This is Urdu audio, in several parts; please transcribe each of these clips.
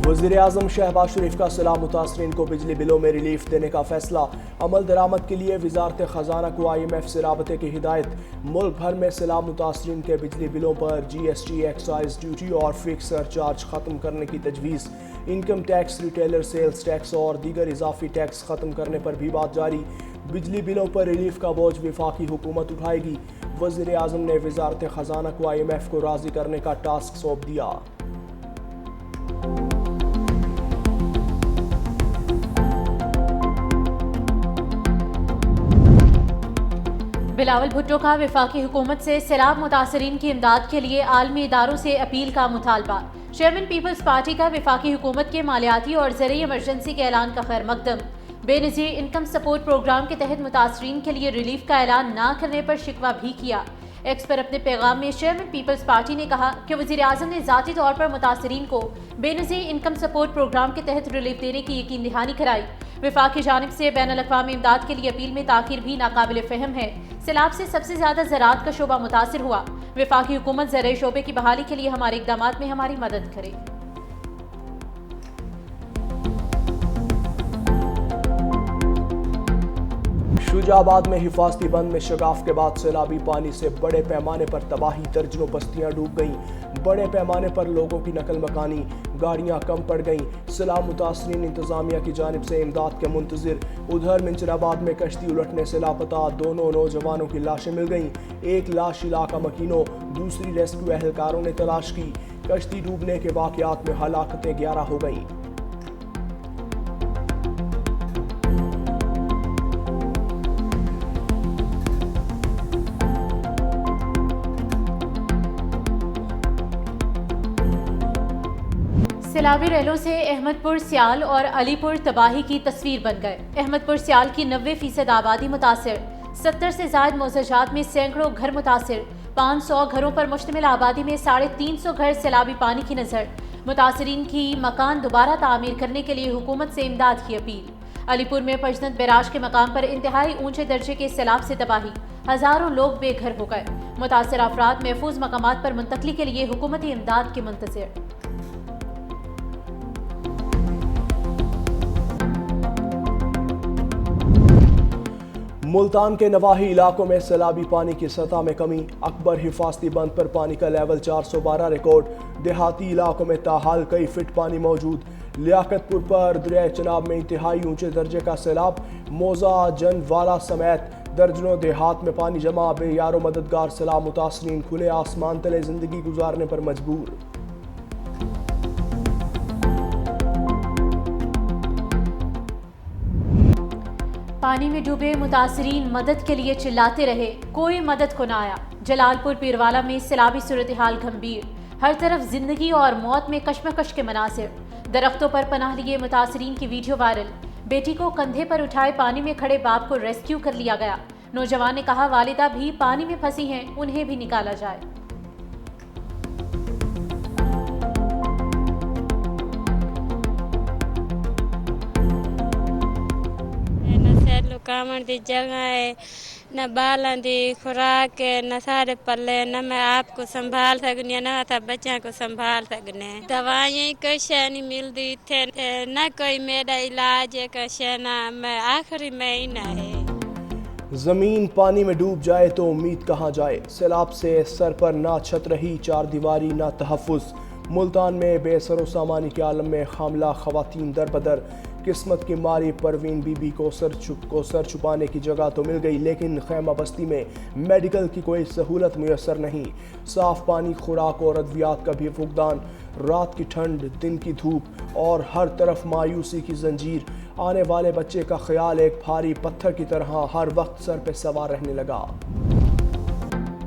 وزیراعظم شہباز شریف کا سیلاب متاثرین کو بجلی بلوں میں ریلیف دینے کا فیصلہ، عمل درآمد کے لیے وزارت خزانہ کو IMF سے رابطے کی ہدایت۔ ملک بھر میں سیلاب متاثرین کے بجلی بلوں پر GST، ایکسائز ڈیوٹی اور فکس سرچارج ختم کرنے کی تجویز۔ Income tax, retailer sales tax اور دیگر اضافی ٹیکس ختم کرنے پر بھی بات جاری۔ بجلی بلوں پر ریلیف کا بوجھ وفاقی حکومت اٹھائے گی۔ وزیراعظم نے وزارت خزانہ کو IMF کو راضی کرنے کا ٹاسک سونپ دیا۔ بلاول بھٹو کا وفاقی حکومت سے سیلاب متاثرین کی امداد کے لیے عالمی اداروں سے اپیل کا مطالبہ۔ چیئرمین پیپلز پارٹی کا وفاقی حکومت کے مالیاتی اور زرعی ایمرجنسی کے اعلان کا خیر مقدم۔ بے نظیر انکم سپورٹ پروگرام کے تحت متاثرین کے لیے ریلیف کا اعلان نہ کرنے پر شکوہ بھی کیا۔ ایکس پر اپنے پیغام میں چیئرمین پیپلز پارٹی نے کہا کہ وزیراعظم نے ذاتی طور پر متاثرین کو بے نظیر انکم سپورٹ پروگرام کے تحت ریلیف دینے کی یقین دہانی کرائی۔ وفاق کی جانب سے بین الاقوامی امداد کے لیے اپیل میں تاخیر بھی ناقابل فہم ہے۔ سیلاب سے سب سے زیادہ زراعت کا شعبہ متاثر ہوا۔ وفاقی حکومت زرعی شعبے کی بحالی کے لیے ہمارے اقدامات میں ہماری مدد کرے۔ شجاع آباد میں حفاظتی بند میں شگاف کے بعد سیلابی پانی سے بڑے پیمانے پر تباہی، درجنوں بستیاں ڈوب گئیں۔ بڑے پیمانے پر لوگوں کی نقل مکانی، گاڑیاں کم پڑ گئیں۔ سیلاب متاثرین انتظامیہ کی جانب سے امداد کے منتظر۔ ادھر منچر آباد میں کشتی الٹنے سے لاپتہ دونوں نوجوانوں کی لاشیں مل گئیں۔ ایک لاش علاقہ مکینوں، دوسری ریسکیو اہلکاروں نے تلاش کی۔ کشتی ڈوبنے کے واقعات میں ہلاکتیں 11 ہو گئیں۔ سیلابی ریلوں سے احمد پور سیال اور علی پور تباہی کی تصویر بن گئے۔ احمد پور سیال کی 90% آبادی متاثر، 70 سے زائد موضوعات میں سینکڑوں گھر متاثر، 500 گھروں پر مشتمل آبادی میں 350 گھر سیلابی پانی کی نظر۔ متاثرین کی مکان دوبارہ تعمیر کرنے کے لیے حکومت سے امداد کی اپیل۔ علی پور میں پجنت بیراج کے مقام پر انتہائی اونچے درجے کے سیلاب سے تباہی، ہزاروں لوگ بے گھر ہو گئے۔ متاثرہ افراد محفوظ مقامات پر منتقلی کے لیے حکومتی امداد کے منتظر۔ ملتان کے نواحی علاقوں میں سیلابی پانی کی سطح میں کمی، اکبر حفاظتی بند پر پانی کا لیول 412 ریکارڈ۔ دیہاتی علاقوں میں تاحال کئی فٹ پانی موجود۔ لیاقت پور پر دریائے چناب میں انتہائی اونچے درجے کا سیلاب، موزہ، جند والا سمیت درجنوں دیہات میں پانی جمع۔ بے یار و مددگار سیلاب متاثرین کھلے آسمان تلے زندگی گزارنے پر مجبور۔ پانی میں ڈوبے متاثرین مدد کے لیے چلاتے رہے، کوئی مدد کو نہ آیا۔ جلال پور پیروالا میں سیلابی صورتحال گھمبیر، ہر طرف زندگی اور موت میں کشمکش کے مناظر۔ درختوں پر پناہ لیے متاثرین کی ویڈیو وائرل۔ بیٹی کو کندھے پر اٹھائے پانی میں کھڑے باپ کو ریسکیو کر لیا گیا۔ نوجوان نے کہا والدہ بھی پانی میں پھنسی ہیں، انہیں بھی نکالا جائے۔ کامن دی جگہ ہے، نہ بالان دی خوراک ہے، نہ سارے پلے، نہ میں آپ کو سنبھال سکنے، نہ تھا بچوں کو سنبھال سکنے۔ دوائیں کچھ نہیں ملتی تھے، نہ کوئی میرا علاج ہے، کچھ نہ میں آخری مہینہ ہے۔ زمین پانی میں ڈوب جائے تو امید کہاں جائے؟ سیلاب سے سر پر نہ چھت رہی، چار دیواری نہ تحفظ۔ ملتان میں بے سر و سامانی کے عالم میں حاملہ خواتین در بدر۔ قسمت کی ماری پروین بی بی کو سر چھپانے کی جگہ تو مل گئی، لیکن خیمہ بستی میں میڈیکل کی کوئی سہولت میسر نہیں۔ صاف پانی، خوراک اور ادویات کا بھی فقدان۔ رات کی ٹھنڈ، دن کی دھوپ اور ہر طرف مایوسی کی زنجیر۔ آنے والے بچے کا خیال ایک بھاری پتھر کی طرح ہر وقت سر پہ سوار رہنے لگا۔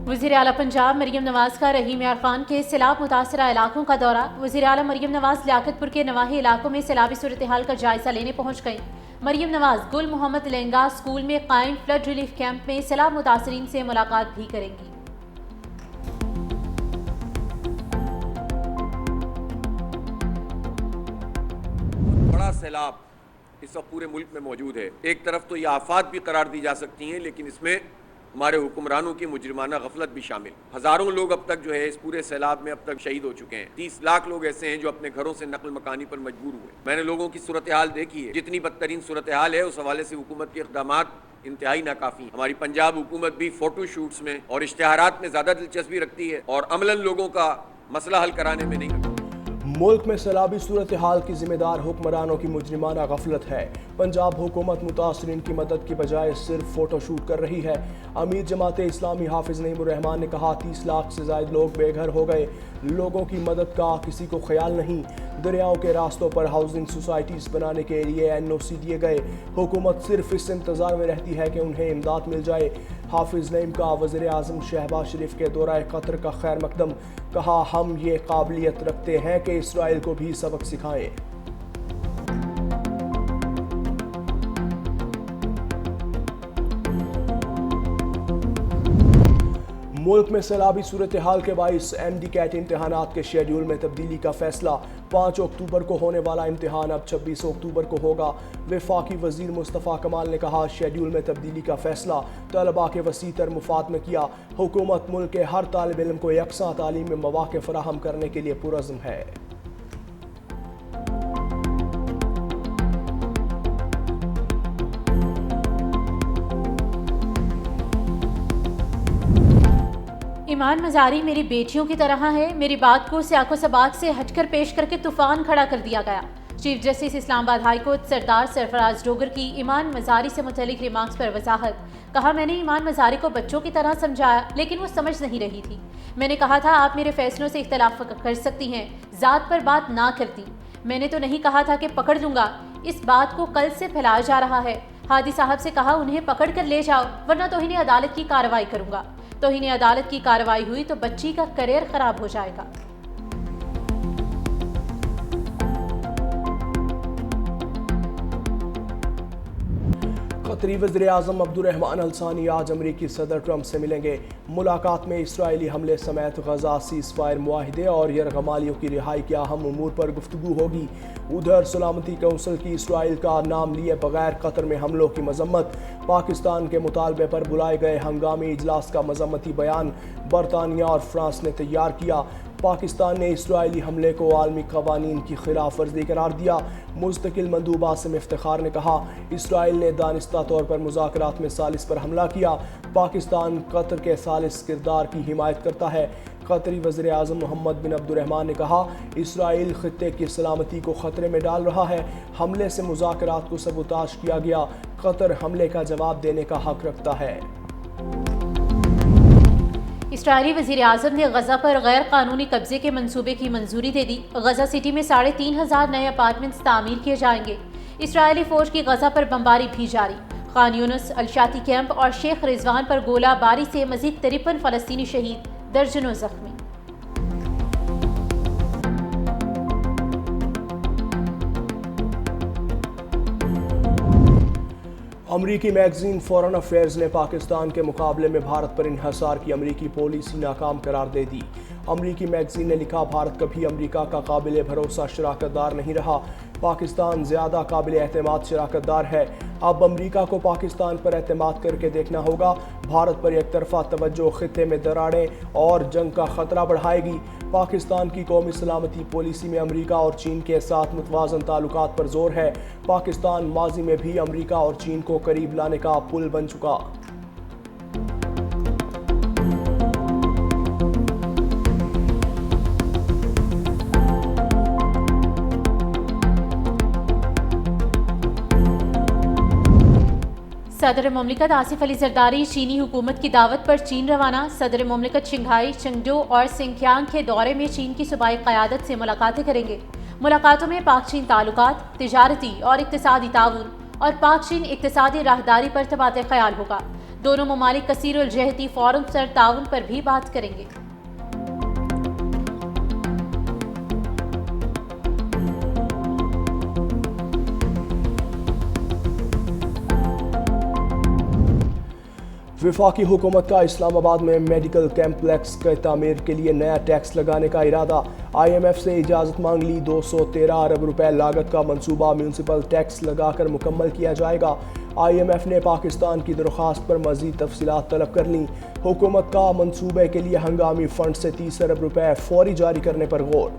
وزیر اعلیٰ پنجاب مریم نواز کا رحیم یار خان کے سیلاب متاثرہ علاقوں کا دورہ۔ وزیر اعلیٰ مریم نواز لیاقت پور کے نواحی علاقوں میں سیلابی صورتحال کا جائزہ لینے پہنچ گئیں۔ مریم نواز گل محمد لہنگا اسکول میں قائم فلڈ ریلیف کیمپ میں سیلاب متاثرین سے ملاقات بھی کریں گی۔ بڑا سیلاب اس وقت پورے ملک میں موجود ہے۔ ایک طرف تو یہ آفات بھی قرار دی جا سکتی ہیں، لیکن اس میں ہمارے حکمرانوں کی مجرمانہ غفلت بھی شامل. ہزاروں لوگ اب تک جو ہے اس پورے سیلاب میں اب تک شہید ہو چکے ہیں. 30 لاکھ لوگ ایسے ہیں جو اپنے گھروں سے نقل مکانی پر مجبور ہوئے. میں نے لوگوں کی صورتحال دیکھی ہے. جتنی بدترین صورتحال ہے اس حوالے سے حکومت کے اقدامات انتہائی ناکافی ہیں. ہماری پنجاب حکومت بھی فوٹو شوٹس میں اور اشتہارات میں زیادہ دلچسپی رکھتی ہے اور عملاً لوگوں کا مسئلہ حل کرانے میں نہیں رکھتی. ملک میں سیلابی صورتحال کی ذمہ دار حکمرانوں کی مجرمانہ غفلت ہے. پنجاب حکومت متاثرین کی مدد کی بجائے صرف فوٹو شوٹ کر رہی ہے. امیر جماعت اسلامی حافظ نعیم الرحمان نے کہا 30 لاکھ سے زائد لوگ بے گھر ہو گئے. لوگوں کی مدد کا کسی کو خیال نہیں. دریاؤں کے راستوں پر ہاؤسنگ سوسائٹیز بنانے کے لیے NOC دیے گئے. حکومت صرف اس انتظار میں رہتی ہے کہ انہیں امداد مل جائے. حافظ نعیم کا وزیر اعظم شہباز شریف کے دورہ قطر کا خیر مقدم. کہا ہم یہ قابلیت رکھتے ہیں کہ اسرائیل کو بھی سبق سکھائیں. ملک میں سیلابی صورتحال کے باعث MD کیٹ امتحانات کے شیڈیول میں تبدیلی کا فیصلہ. 5 اکتوبر کو ہونے والا امتحان اب 26 اکتوبر کو ہوگا. وفاقی وزیر مصطفیٰ کمال نے کہا شیڈیول میں تبدیلی کا فیصلہ طلباء کے وسیع تر مفاد میں کیا. حکومت ملک کے ہر طالب علم کو یکساں تعلیمی مواقع فراہم کرنے کے لیے پرعزم ہے. ایمان مزاری میری بیٹیوں کی طرح ہے. میری بات کو سیاق و سباق سے ہٹ کر پیش کر کے طوفان کھڑا کر دیا گیا. چیف جسٹس اسلام آباد ہائی کورٹ سردار سرفراز ڈوگر کی ایمان مزاری سے متعلق ریمارکس پر وضاحت. کہا میں نے ایمان مزاری کو بچوں کی طرح سمجھایا لیکن وہ سمجھ نہیں رہی تھی. میں نے کہا تھا آپ میرے فیصلوں سے اختلاف کر سکتی ہیں, ذات پر بات نہ کرتی. میں نے تو نہیں کہا تھا کہ پکڑ لوں گا. اس بات کو کل سے پھیلایا جا رہا ہے. ہادی صاحب سے کہا انہیں پکڑ کر لے جاؤ ورنہ توہین عدالت کی کارروائی کروں گا. توہین عدالت کی کارروائی ہوئی تو بچی کا کیریئر خراب ہو جائے گا. قطری وزیر اعظم عبد الرحمان الثانی آج امریکی صدر ٹرمپ سے ملیں گے. ملاقات میں اسرائیلی حملے سمیت غزہ سیز فائر معاہدے اور یرغمالیوں کی رہائی کے اہم امور پر گفتگو ہوگی. ادھر سلامتی کونسل کی اسرائیل کا نام لیے بغیر قطر میں حملوں کی مذمت. پاکستان کے مطالبے پر بلائے گئے ہنگامی اجلاس کا مذمتی بیان برطانیہ اور فرانس نے تیار کیا. پاکستان نے اسرائیلی حملے کو عالمی قوانین کی خلاف ورزی قرار دیا. مستقل مندوب عاصم افتخار نے کہا اسرائیل نے دانستہ طور پر مذاکرات میں ثالث پر حملہ کیا. پاکستان قطر کے ثالث کردار کی حمایت کرتا ہے. قطری وزیر اعظم محمد بن عبد الرحمان نے کہا اسرائیل خطے کی سلامتی کو خطرے میں ڈال رہا ہے. حملے سے مذاکرات کو سبوتاژ کیا گیا. قطر حملے کا جواب دینے کا حق رکھتا ہے. اسرائیلی وزیر اعظم نے غزہ پر غیر قانونی قبضے کے منصوبے کی منظوری دے دی. غزہ سٹی میں 3,500 نئے اپارٹمنٹس تعمیر کیے جائیں گے. اسرائیلی فوج کی غزہ پر بمباری بھی جاری. خان یونس، الشاتی کیمپ اور شیخ رضوان پر گولہ باری سے مزید 53 فلسطینی شہید، درجنوں زخمی. امریکی میگزین فورن افیئرز نے پاکستان کے مقابلے میں بھارت پر انحصار کی امریکی پالیسی ناکام قرار دے دی. امریکی میگزین نے لکھا بھارت کبھی امریکہ کا قابل بھروسہ شراکت دار نہیں رہا. پاکستان زیادہ قابل اعتماد شراکت دار ہے. اب امریکہ کو پاکستان پر اعتماد کر کے دیکھنا ہوگا. بھارت پر یک طرفہ توجہ خطے میں دراڑیں اور جنگ کا خطرہ بڑھائے گی. پاکستان کی قومی سلامتی پالیسی میں امریکہ اور چین کے ساتھ متوازن تعلقات پر زور ہے. پاکستان ماضی میں بھی امریکہ اور چین کو قریب لانے کا پل بن چکا. صدر مملکت آصف علی زرداری چینی حکومت کی دعوت پر چین روانہ. صدر مملکت شنگھائی، چنگڈو اور سنکیانگ کے دورے میں چین کی صوبائی قیادت سے ملاقاتیں کریں گے. ملاقاتوں میں پاک چین تعلقات، تجارتی اور اقتصادی تعاون اور پاک چین اقتصادی راہداری پر تبادلہ خیال ہوگا. دونوں ممالک کثیر الجہتی فورم پر تعاون پر بھی بات کریں گے. وفاقی حکومت کا اسلام آباد میں میڈیکل کمپلیکس کی تعمیر کے لیے نیا ٹیکس لگانے کا ارادہ. IMF سے اجازت مانگ لی. 213 ارب روپے لاگت کا منصوبہ میونسپل ٹیکس لگا کر مکمل کیا جائے گا. IMF نے پاکستان کی درخواست پر مزید تفصیلات طلب کر لیں۔ حکومت کا منصوبے کے لیے ہنگامی فنڈ سے 30 ارب روپے فوری جاری کرنے پر غور۔